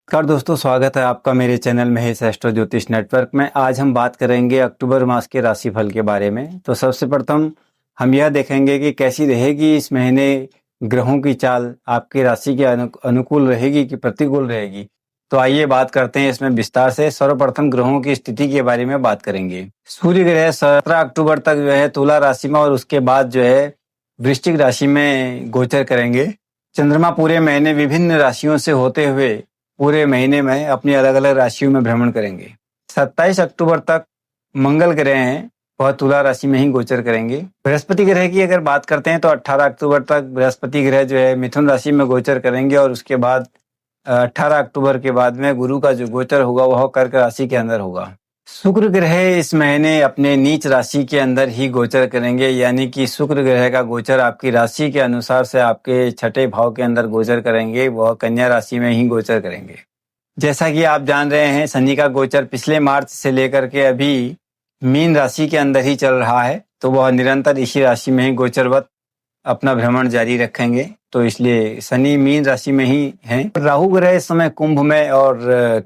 नमस्कार दोस्तों, स्वागत है आपका मेरे चैनल महेश एस्ट्रो ज्योतिष नेटवर्क में। आज हम बात करेंगे अक्टूबर मास के राशिफल के बारे में। तो सबसे प्रथम हम यह देखेंगे कि कैसी रहेगी इस महीने ग्रहों की चाल, आपकी राशि के अनुकूल रहेगी कि प्रतिकूल रहेगी। तो आइए बात करते हैं इसमें विस्तार से। सर्वप्रथम ग्रहों की स्थिति के बारे में बात करेंगे। सूर्य ग्रह 17 अक्टूबर तक जो है तुला राशि में और उसके बाद जो है वृश्चिक राशि में गोचर करेंगे। चंद्रमा पूरे महीने विभिन्न राशियों से होते हुए पूरे महीने में अपनी अलग अलग राशियों में भ्रमण करेंगे। 27 अक्टूबर तक मंगल ग्रह हैं, वह तुला राशि में ही गोचर करेंगे। बृहस्पति ग्रह की अगर बात करते हैं तो 18 अक्टूबर तक बृहस्पति ग्रह जो है मिथुन राशि में गोचर करेंगे और उसके बाद 18 अक्टूबर के बाद में गुरु का जो गोचर होगा वह कर्क राशि के अंदर होगा। शुक्र ग्रह इस महीने अपने नीच राशि के अंदर ही गोचर करेंगे, यानी कि शुक्र ग्रह का गोचर आपकी राशि के अनुसार से आपके छठे भाव के अंदर गोचर करेंगे, वह कन्या राशि में ही गोचर करेंगे। जैसा कि आप जान रहे हैं, शनि का गोचर पिछले मार्च से लेकर के अभी मीन राशि के अंदर ही चल रहा है, तो वह निरंतर इसी राशि में ही गोचरवत अपना भ्रमण जारी रखेंगे। तो इसलिए शनि मीन राशि में ही हैं। राहु ग्रह इस समय कुंभ में और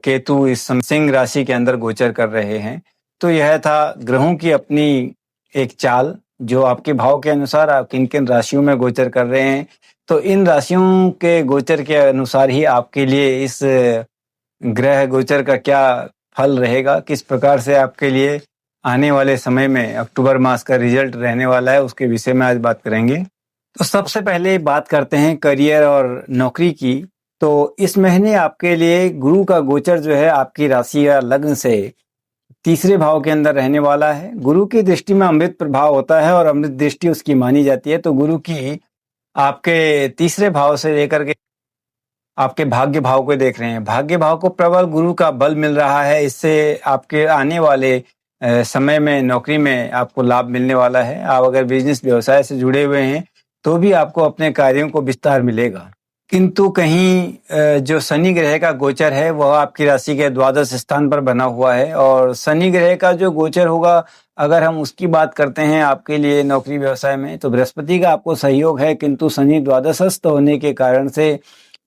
केतु इस समय सिंह राशि के अंदर गोचर कर रहे हैं। तो यह था ग्रहों की अपनी एक चाल, जो आपके भाव के अनुसार आप किन किन राशियों में गोचर कर रहे हैं। तो इन राशियों के गोचर के अनुसार ही आपके लिए इस ग्रह गोचर का क्या फल रहेगा, किस प्रकार से आपके लिए आने वाले समय में अक्टूबर मास का रिजल्ट रहने वाला है, उसके विषय में आज बात करेंगे। तो सबसे पहले बात करते हैं करियर और नौकरी की। तो इस महीने आपके लिए गुरु का गोचर जो है आपकी राशि या लग्न से तीसरे भाव के अंदर रहने वाला है। गुरु की दृष्टि में अमृत प्रभाव होता है और अमृत दृष्टि उसकी मानी जाती है। तो गुरु की आपके तीसरे भाव से लेकर के आपके भाग्य भाव को देख रहे हैं। भाग्य भाव को प्रबल गुरु का बल मिल रहा है। इससे आपके आने वाले समय में नौकरी में आपको लाभ मिलने वाला है। आप अगर बिजनेस व्यवसाय से जुड़े हुए हैं तो भी आपको अपने कार्यों को विस्तार मिलेगा। किंतु कहीं जो शनि ग्रह का गोचर है वह आपकी राशि के द्वादश स्थान पर बना हुआ है और शनि ग्रह का जो गोचर होगा, अगर हम उसकी बात करते हैं आपके लिए नौकरी व्यवसाय में, तो बृहस्पति का आपको सहयोग है, किंतु शनि द्वादशस्थ होने के कारण से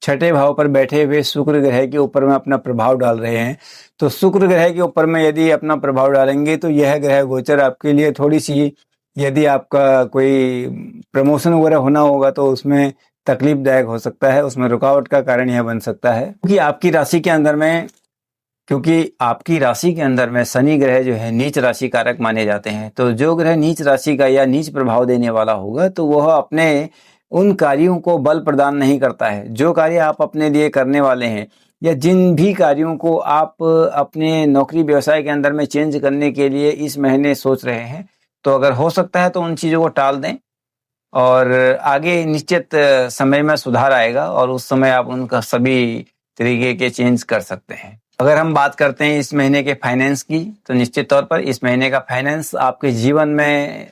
छठे भाव पर बैठे हुए शुक्र ग्रह के ऊपर में अपना प्रभाव डाल रहे हैं। तो शुक्र ग्रह के ऊपर में यदि अपना प्रभाव डालेंगे तो यह ग्रह गोचर आपके लिए थोड़ी सी, यदि आपका कोई प्रमोशन वगैरह होना होगा तो उसमें तकलीफदायक हो सकता है, उसमें रुकावट का कारण यह बन सकता है। क्योंकि आपकी राशि के अंदर में शनि ग्रह जो है नीच राशि कारक माने जाते हैं। तो जो ग्रह नीच राशि का या नीच प्रभाव देने वाला होगा तो वह अपने उन कार्यों को बल प्रदान नहीं करता है। जो कार्य आप अपने लिए करने वाले हैं या जिन भी कार्यों को आप अपने नौकरी व्यवसाय के अंदर में चेंज करने के लिए इस महीने सोच रहे हैं, तो अगर हो सकता है तो उन चीज़ों को टाल दें और आगे निश्चित समय में सुधार आएगा और उस समय आप उनका सभी तरीके के चेंज कर सकते हैं। अगर हम बात करते हैं इस महीने के फाइनेंस की, तो निश्चित तौर पर इस महीने का फाइनेंस आपके जीवन में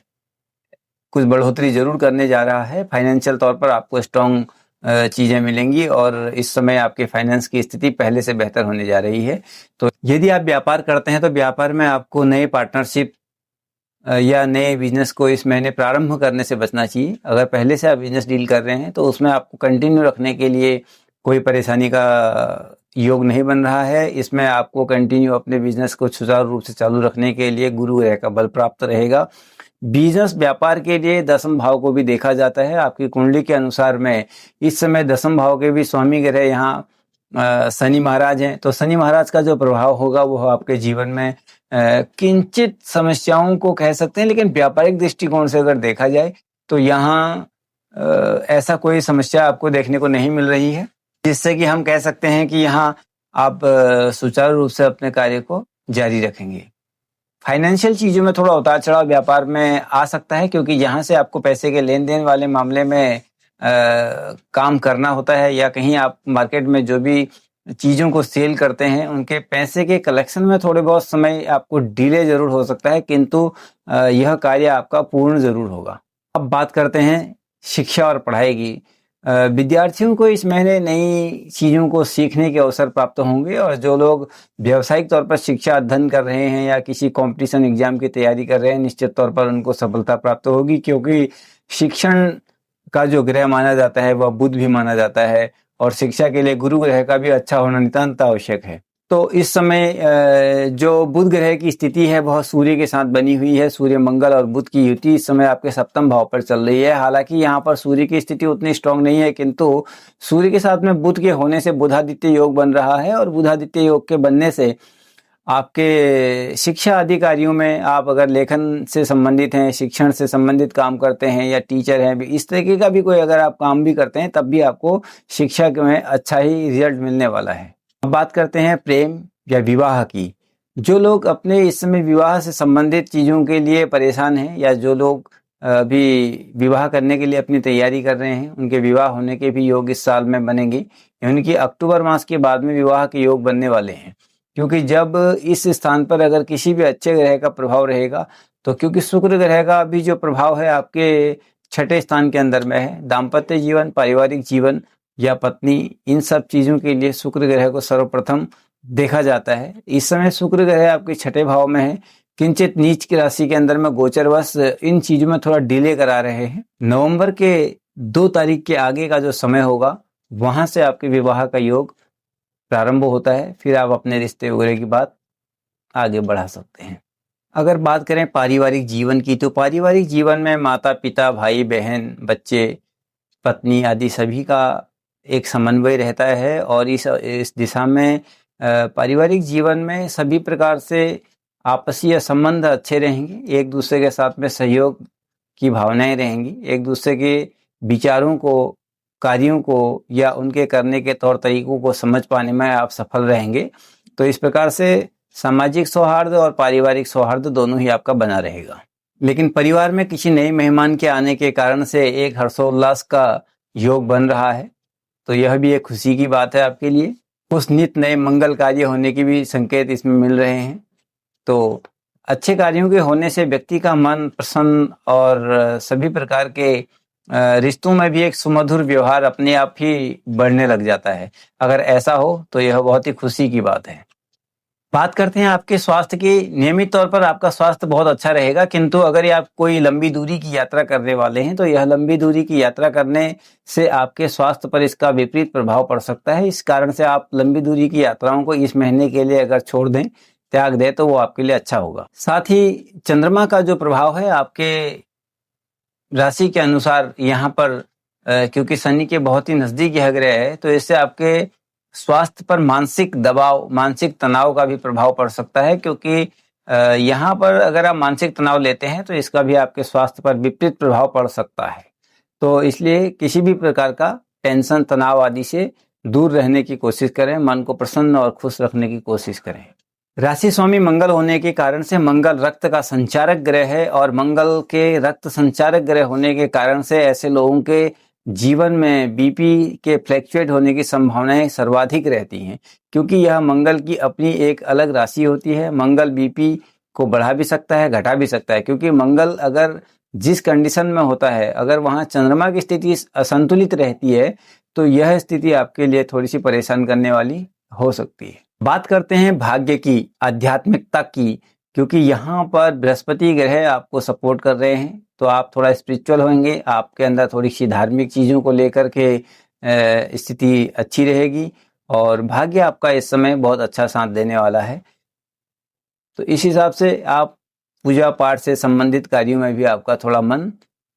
कुछ बढ़ोतरी जरूर करने जा रहा है। फाइनेंशियल तौर पर आपको स्ट्रॉन्ग चीज़ें मिलेंगी और इस समय आपके फाइनेंस की स्थिति पहले से बेहतर होने जा रही है। तो यदि आप व्यापार करते हैं तो व्यापार में आपको नए पार्टनरशिप या नए बिजनेस को इस महीने प्रारंभ करने से बचना चाहिए। अगर पहले से आप बिजनेस डील कर रहे हैं तो उसमें आपको कंटिन्यू रखने के लिए कोई परेशानी का योग नहीं बन रहा है। इसमें आपको कंटिन्यू अपने बिजनेस को सुचारू रूप से चालू रखने के लिए गुरु ग्रह का बल प्राप्त रहेगा। बिजनेस व्यापार के लिए दसम भाव को भी देखा जाता है। आपकी कुंडली के अनुसार में इस समय दसम भाव के भी स्वामी ग्रह यहाँ शनि महाराज हैं। तो शनि महाराज का जो प्रभाव होगा वह आपके जीवन में किंचित समस्याओं को कह सकते हैं, लेकिन व्यापारिक दृष्टिकोण से अगर देखा जाए तो यहाँ ऐसा कोई समस्या आपको देखने को नहीं मिल रही है, जिससे कि हम कह सकते हैं कि यहाँ आप सुचारू रूप से अपने कार्य को जारी रखेंगे। फाइनेंशियल चीज़ों में थोड़ा उतार चढ़ाव व्यापार में आ सकता है, क्योंकि यहाँ से आपको पैसे के लेन देन वाले मामले में काम करना होता है, या कहीं आप मार्केट में जो भी चीज़ों को सेल करते हैं उनके पैसे के कलेक्शन में थोड़े बहुत समय आपको डिले जरूर हो सकता है, किंतु यह कार्य आपका पूर्ण जरूर होगा। अब बात करते हैं शिक्षा और पढ़ाई की। विद्यार्थियों को इस महीने नई चीज़ों को सीखने के अवसर प्राप्त होंगे और जो लोग व्यावसायिक तौर पर शिक्षा अध्ययन कर रहे हैं या किसी कंपटीशन एग्जाम की तैयारी कर रहे हैं, निश्चित तौर पर उनको सफलता प्राप्त होगी, क्योंकि शिक्षण का जो ग्रह माना जाता है वह बुध भी माना जाता है और शिक्षा के लिए गुरु ग्रह का भी अच्छा होना नितांत आवश्यक है। तो इस समय जो बुध ग्रह की स्थिति है वह सूर्य के साथ बनी हुई है। सूर्य मंगल और बुध की युति इस समय आपके सप्तम भाव पर चल रही है। हालांकि यहाँ पर सूर्य की स्थिति उतनी स्ट्रांग नहीं है, किंतु सूर्य के साथ में बुध के होने से बुधादित्य योग बन रहा है और बुधादित्य योग के बनने से आपके शिक्षा अधिकारियों में, आप अगर लेखन से संबंधित हैं, शिक्षण से संबंधित काम करते हैं या टीचर हैं, इस तरीके का भी कोई अगर आप काम भी करते हैं तब भी आपको शिक्षा में अच्छा ही रिजल्ट मिलने वाला है। अब बात करते हैं प्रेम या विवाह की। जो लोग अपने इस समय विवाह से संबंधित चीज़ों के लिए परेशान हैं या जो लोग अभी विवाह करने के लिए अपनी तैयारी कर रहे हैं, उनके विवाह होने के भी योग इस साल में बनेंगे। यानी कि अक्टूबर मास के बाद में विवाह के योग बनने वाले हैं। क्योंकि जब इस स्थान पर अगर किसी भी अच्छे ग्रह का प्रभाव रहेगा, तो क्योंकि शुक्र ग्रह का भी जो प्रभाव है आपके छठे स्थान के अंदर में है, दाम्पत्य जीवन, पारिवारिक जीवन या पत्नी, इन सब चीज़ों के लिए शुक्र ग्रह को सर्वप्रथम देखा जाता है। इस समय शुक्र ग्रह आपके छठे भाव में है, किंचित नीच की राशि के अंदर में गोचरवश इन चीज़ों में थोड़ा डिले करा रहे हैं। नवंबर के 2 तारीख के आगे का जो समय होगा, वहाँ से आपके विवाह का योग प्रारंभ होता है। फिर आप अपने रिश्ते वगैरह की बात आगे बढ़ा सकते हैं। अगर बात करें पारिवारिक जीवन की, तो पारिवारिक जीवन में माता पिता, भाई बहन, बच्चे, पत्नी आदि सभी का एक समन्वय रहता है और इस दिशा में पारिवारिक जीवन में सभी प्रकार से आपसी संबंध अच्छे रहेंगे। एक दूसरे के साथ में सहयोग की भावनाएं रहेंगी। एक दूसरे के विचारों को, कार्यों को या उनके करने के तौर तरीकों को समझ पाने में आप सफल रहेंगे। तो इस प्रकार से सामाजिक सौहार्द और पारिवारिक सौहार्द दोनों ही आपका बना रहेगा। लेकिन परिवार में किसी नए मेहमान के आने के कारण से एक हर्षोल्लास का योग बन रहा है, तो यह भी एक खुशी की बात है आपके लिए। कुछ नित नए मंगल कार्य होने की भी संकेत इसमें मिल रहे हैं। तो अच्छे कार्यों के होने से व्यक्ति का मन प्रसन्न और सभी प्रकार के रिश्तों में भी एक सुमधुर व्यवहार अपने आप ही बढ़ने लग जाता है। अगर ऐसा हो तो यह बहुत ही खुशी की बात है। बात करते हैं आपके स्वास्थ्य की। नियमित तौर पर आपका स्वास्थ्य बहुत अच्छा रहेगा, किंतु अगर आप कोई लंबी दूरी की यात्रा करने वाले हैं तो यह लंबी दूरी की यात्रा करने से आपके स्वास्थ्य पर इसका विपरीत प्रभाव पड़ सकता है। इस कारण से आप लंबी दूरी की यात्राओं को इस महीने के लिए अगर छोड़ दें, त्याग दें, तो वो आपके लिए अच्छा होगा। साथ ही चंद्रमा का जो प्रभाव है आपके राशि के अनुसार यहाँ पर क्योंकि शनि के बहुत ही नजदीक यह ग्रह है, तो इससे आपके स्वास्थ्य पर मानसिक दबाव, मानसिक तनाव का भी प्रभाव पड़ सकता है। क्योंकि यहाँ पर अगर आप मानसिक तनाव लेते हैं तो इसका भी आपके स्वास्थ्य पर विपरीत प्रभाव पड़ सकता है। तो इसलिए किसी भी प्रकार का टेंशन, तनाव आदि से दूर रहने की कोशिश करें। मन को प्रसन्न और खुश रखने की कोशिश करें। राशि स्वामी मंगल होने के कारण से मंगल रक्त का संचारक ग्रह है और मंगल के रक्त संचारक ग्रह होने के कारण से ऐसे लोगों के जीवन में बीपी के फ्लैक्चुएट होने की संभावनाएं सर्वाधिक रहती हैं, क्योंकि यह मंगल की अपनी एक अलग राशि होती है। मंगल बीपी को बढ़ा भी सकता है, घटा भी सकता है, क्योंकि मंगल अगर जिस कंडीशन में होता है, अगर वहाँ चंद्रमा की स्थिति असंतुलित रहती है तो यह स्थिति आपके लिए थोड़ी सी परेशान करने वाली हो सकती है। बात करते हैं भाग्य की, आध्यात्मिकता की, क्योंकि यहाँ पर बृहस्पति ग्रह आपको सपोर्ट कर रहे हैं, तो आप थोड़ा स्पिरिचुअल होंगे। आपके अंदर थोड़ी सी धार्मिक चीज़ों को लेकर के स्थिति अच्छी रहेगी और भाग्य आपका इस समय बहुत अच्छा साथ देने वाला है। तो इस हिसाब से आप पूजा पाठ से संबंधित कार्यों में भी आपका थोड़ा मन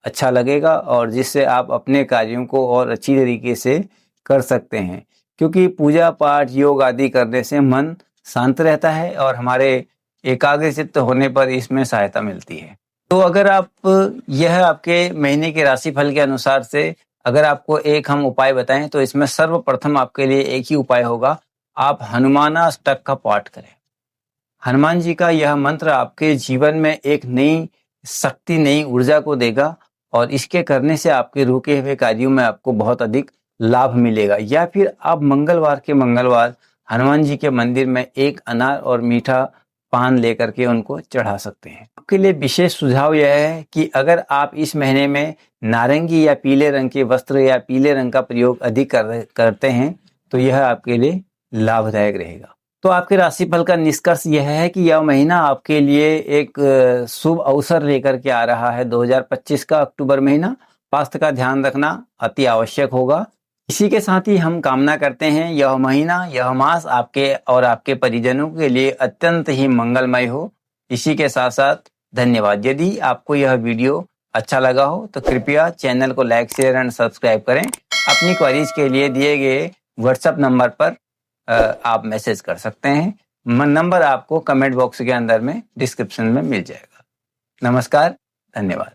अच्छा लगेगा और जिससे आप अपने कार्यों को और अच्छी तरीके से कर सकते हैं। क्योंकि पूजा पाठ, योग आदि करने से मन शांत रहता है और हमारे एकाग्रचित्त होने पर इसमें सहायता मिलती है। तो अगर आप यह आपके महीने के राशिफल के अनुसार से अगर आपको एक हम उपाय बताएं तो इसमें सर्वप्रथम आपके लिए एक ही उपाय होगा, आप हनुमानाष्टक का पाठ करें। हनुमान जी का यह मंत्र आपके जीवन में एक नई शक्ति, नई ऊर्जा को देगा और इसके करने से आपके रुके हुए कार्यों में आपको बहुत अधिक लाभ मिलेगा। या फिर आप मंगलवार के मंगलवार हनुमान जी के मंदिर में एक अनार और मीठा पान लेकर के उनको चढ़ा सकते हैं। आपके लिए विशेष सुझाव यह है कि अगर आप इस महीने में नारंगी या पीले रंग के वस्त्र या पीले रंग का प्रयोग अधिक करते हैं तो यह आपके लिए लाभदायक रहेगा। तो आपके राशिफल का निष्कर्ष यह है कि यह महीना आपके लिए एक शुभ अवसर लेकर के आ रहा है। 2025 का अक्टूबर महीना, स्वास्थ्य का ध्यान रखना अति आवश्यक होगा। इसी के साथ ही हम कामना करते हैं यह महीना, यह मास आपके और आपके परिजनों के लिए अत्यंत ही मंगलमय हो। इसी के साथ साथ धन्यवाद। यदि आपको यह वीडियो अच्छा लगा हो तो कृपया चैनल को लाइक, शेयर एंड सब्सक्राइब करें। अपनी क्वेरीज के लिए दिए गए व्हाट्सएप नंबर पर आप मैसेज कर सकते हैं। नंबर आपको कमेंट बॉक्स के अंदर में डिस्क्रिप्शन में मिल जाएगा। नमस्कार, धन्यवाद।